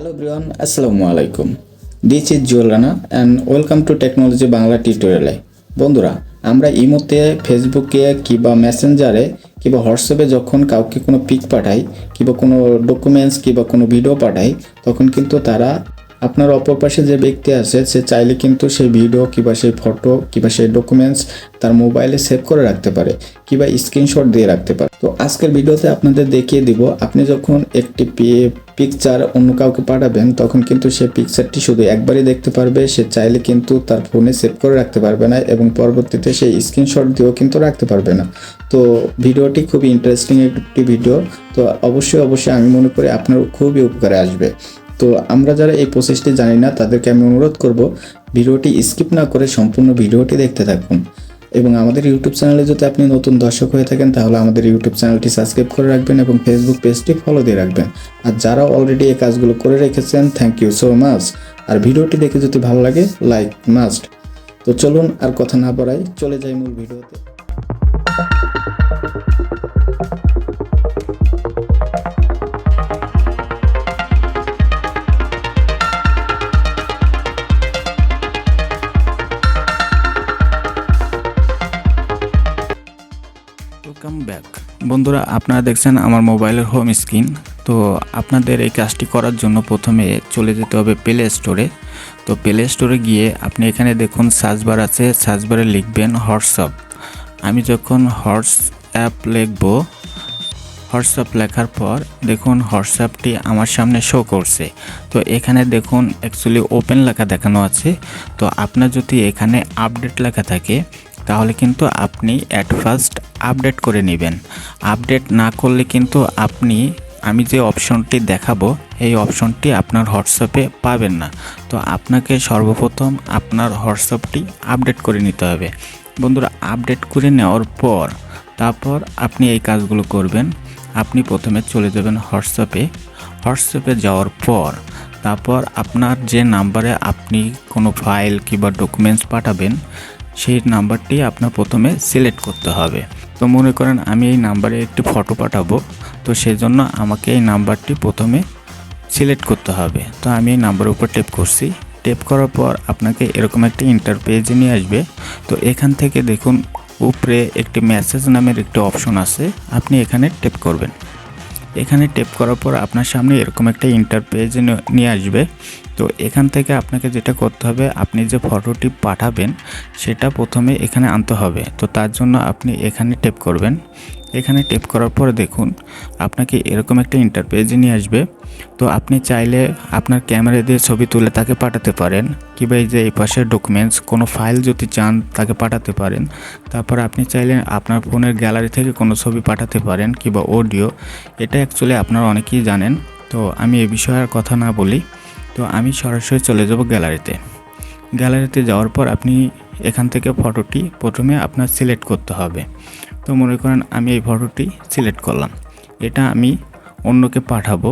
Hello everyone, Assalamu alaikum. This is Juliana and welcome to Technology Bangla tutorial. বন্ধুরা, আমরা ইমোতে, ফেসবুকে কিংবা মেসেঞ্জারে কিংবা হোয়াটসঅ্যাপে যখন কাউকে কোনো পিক পাঠাই কিংবা কোনো ডকুমেন্টস কিংবা কোনো ভিডিও পাঠাই তখন কিন্তু তারা আপনার অপর পাশে যে ব্যক্তি আছে সে চাইলে কিন্তু সেই ভিডিও কিংবা সেই ফটো কিংবা সেই ডকুমেন্টস তার মোবাইলে সেভ করে রাখতে পারে কিংবা স্ক্রিনশট দিয়ে রাখতে পারে। তো আজকের ভিডিওতে আপনাদের দেখিয়ে দিব আপনি যখন একটি পিকচার অন্য কাউকে পাঠাবেন তখন কিন্তু সেই পিকচারটি শুধু একবারই দেখতে পারবে, সে চাইলে কিন্তু তার ফোনে সেভ করে রাখতে পারবে না এবং পরবর্তীতে সেই স্ক্রিনশট দিয়েও কিন্তু রাখতে পারবে না। তো ভিডিওটি খুবই ইন্টারেস্টিং একটি ভিডিও, তো অবশ্যই আমি মনে করি আপনার খুবই উপকারে আসবে। তো আমরা যারা এই প্রসেসটি জানি না তাদেরকে আমি অনুরোধ করব ভিডিওটি স্কিপ না করে সম্পূর্ণ ভিডিওটি দেখতে থাকুন এবং আমাদের ইউটিউব চ্যানেলে যদি আপনি নতুন দর্শক হয়ে থাকেন তাহলে আমাদের ইউটিউব চ্যানেলটি সাবস্ক্রাইব করে রাখবেন এবং ফেসবুক পেজটি ফলো দিয়ে রাখবেন। আর যারা অলরেডি এই কাজগুলো করে রেখেছেন থ্যাংক ইউ সো মাচ। আর ভিডিওটি দেখে যদি ভালো লাগে লাইক মাস্ট। তো চলুন আর কথা না বাড়াই, চলে যাই মূল ভিডিওতে। ওয়েলকাম ব্যাক বন্ধুরা, আপনারা দেখছেন আমার মোবাইলের হোম স্ক্রিন। তো আপনাদের এই কাজটি করার জন্য প্রথমে চলে যেতে হবে প্লে স্টোরে। তো প্লে স্টোরে গিয়ে আপনি এখানে দেখুন সার্চ বার আছে, সার্চ বারে লিখবেন হোয়াটসঅ্যাপ। আমি যখন হোয়াটসঅ্যাপ লিখব, হোয়াটসঅ্যাপ লেখার পর দেখুন হোয়াটসঅ্যাপটি আমার সামনে শো করছে। তো এখানে দেখুন অ্যাকচুয়ালি ওপেন লেখা দেখানো আছে। তো আপনার যদি এখানে আপডেট লেখা থাকে তাহলে কিন্তু আপনি অ্যাট ফার্স্ট আপডেট করে নেবেন। আপডেট না করলে কিন্তু আমি যে অপশনটি দেখাবো এই অপশনটি আপনার হোয়াটসঅ্যাপে পাবেন না। তো আপনাকে সর্বপ্রথম আপনার হোয়াটসঅ্যাপটি আপডেট করে নিতে হবে। বন্ধুরা, আপডেট করে নেওয়ার পর তারপর আপনি এই কাজগুলো করবেন। আপনি প্রথমে চলে যাবেন হোয়াটসঅ্যাপে যাওয়ার পর তারপর আপনার যে নাম্বারে আপনি কোনো ফাইল কিংবা ডকুমেন্টস পাঠাবেন সেই নাম্বারটি আপনার প্রথমে সিলেক্ট করতে হবে। তো মনে করেন আমি এই নাম্বারে একটি ফটো পাঠাবো, তো সেজন্য আমাকে এই নাম্বারটি প্রথমে সিলেক্ট করতে হবে। তো আমি এই নাম্বারের উপর টেপ করছি। টেপ করার পর আপনাকে এরকম একটি ইন্টারপেজে নিয়ে আসবে। তো এখান থেকে দেখুন উপরে একটি মেসেজ নামের একটি অপশন আছে, আপনি এখানে টেপ করবেন। এখানে টেপ করার পর আপনার সামনে এরকম একটা ইন্টারপেজ নিয়ে আসবে। তো এখান থেকে আপনাকে যেটা করতে হবে, আপনি যে ফটোটি পাঠাবেন সেটা প্রথমে এখানে আনতে হবে। তো তার জন্য আপনি এখানে টেপ করবেন। এখানে টেপ করার পর দেখুন আপনাকে এরকম একটা ইন্টারপেজে নিয়ে আসবে। তো আপনি চাইলে আপনার ক্যামেরা দিয়ে ছবি তুলে তাকে পাঠাতে পারেন কিংবা এই যে এই পাশে ডকুমেন্টস কোনো ফাইল যদি চান তাকে পাঠাতে পারেন। তারপর আপনি চাইলে আপনার ফোনের গ্যালারি থেকে কোনো ছবি পাঠাতে পারেন কিংবা অডিও। এটা অ্যাকচুয়ালি আপনারা অনেকেই জানেন, তো আমি এ বিষয়ে আর কথা না বলি। তো আমি সরাসরি চলে যাব গ্যালারিতে যাওয়ার পর আপনি এখান থেকে ফটোটি প্রথমে আপনার সিলেক্ট করতে হবে। তো মনে করেন আমি এই ফটোটি সিলেক্ট করলাম, এটা আমি অন্যকে পাঠাবো।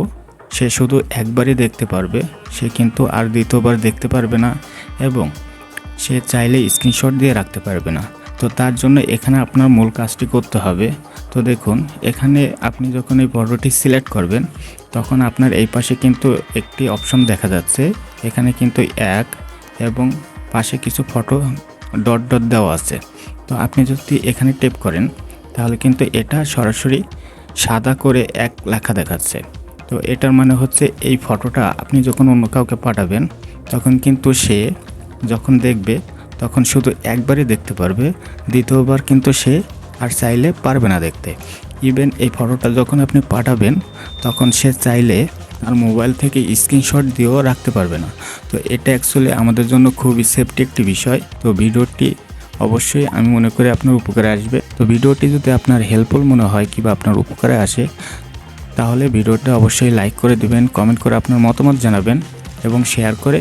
সে শুধু একবারই দেখতে পারবে, সে কিন্তু আর দ্বিতীয়বার দেখতে পারবে না এবং সে চাইলে স্ক্রিনশট দিয়ে রাখতে পারবে না। তো তার জন্য এখানে আপনার মূল কাজটি করতে হবে। তো দেখুন এখানে আপনি যখন এই ফটোটি সিলেক্ট করবেন তখন আপনার এই পাশে কিন্তু একটি অপশন দেখা যাচ্ছে, এখানে কিন্তু এক এবং পাশে কিছু ফটো ডট দেওয়া আছে। তো আপনি যদি এখানে টেপ করেন তাহলে কিন্তু এটা সরাসরি সাদা করে এক লেখা দেখাচ্ছে। তো এটার মানে হচ্ছে এই ফটোটা আপনি যখন অন্য কাউকে পাঠাবেন তখন কিন্তু সে যখন দেখবে তখন শুধু একবারই দেখতে পারবে, দ্বিতীয়বার কিন্তু সে আর চাইলে পারবে না দেখতে। ইভেন এই ফটোটা যখন আপনি পাঠাবেন তখন সে চাইলে আর মোবাইল থেকে স্ক্রিনশট দিয়েও রাখতে পারবে না। তো এটা অ্যাকচুয়ালি আমাদের জন্য খুবই সেফটি একটি বিষয়। তো ভিডিওটি অবশ্যই আমি মনে করি আপনার উপকারে আসবে। তো ভিডিওটি যদি আপনার হেল্পফুল মনে হয় কিংবা আপনার উপকারে আসে তাহলে ভিডিওটা অবশ্যই লাইক করে দিবেন, কমেন্ট করে আপনার মতামত জানাবেন এবং শেয়ার করে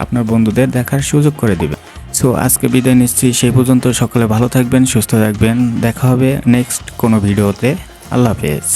আপনার বন্ধুদের দেখার সুযোগ করে দিবেন। সো আজকে বিদায় নিচ্ছি, সেই পর্যন্ত সকলে ভালো থাকবেন, সুস্থ থাকবেন। দেখা হবে নেক্সট কোনো ভিডিওতে। আল্লাহ হাফেজ।